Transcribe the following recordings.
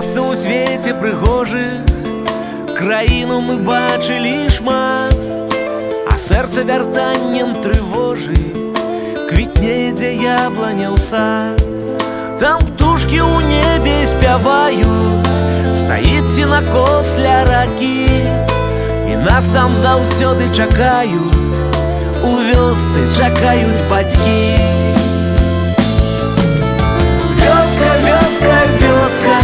месца ў свеце прыгожых, краіну мы бачылі шмат, а сэрца вяртаннем трывожыць, квітнее, дзе ябланя ў сад. Там птушкі ў небе спяваюць, стаіць сенакос ля ракі, і нас там заўсёды чакаюць, у вёсцы чакаюць бацькі. Вёска, вёска, вёска,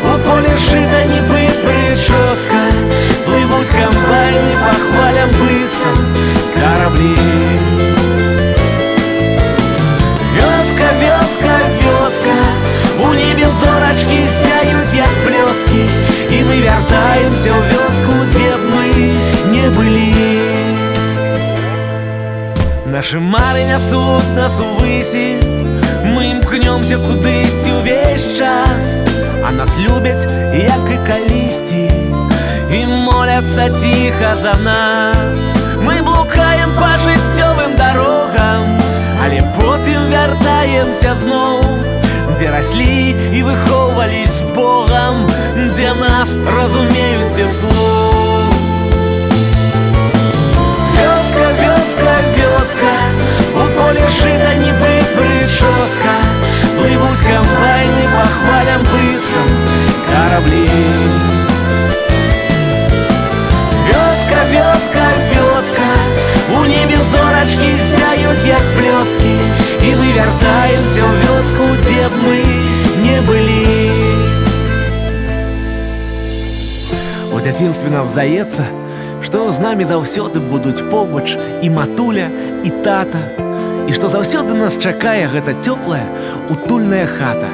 у поле жыта нібы прычоска, плывуць камбайны па хвалям быццам караблі. Вёска, вёска, вёска, у небе зорачкі сяюць як блёскі, і мы вяртаемся ў вёску, дзе б мы не былі. Нашы мары нясуць нас увысі, мы імкнёмся кудысьці ўвесь час, а нас любяць, як і калісьці, і моляцца ціха за нас. Мы блукаем па жыццёвым дарогам, але потым вяртаемся зноў, дзе раслі і выхоўвалі з Богам, дзе нас разумеюць дзе слоў. Вёска, вёска, вёска, у поле жыта нібы прычоска, плывуць камбайны па хвалям быццам караблі. Вёска, вёска, вёска, у небе зорачкі сяюць як блёскі, і мы вяртаемся ў вёску, дзе б мы не былі. У дзяцінстве нам здаецца, што з намі заўсёды будуць побач і матуля, і тата, і што заўсёды нас чакае гэта цёплая, утульная хата.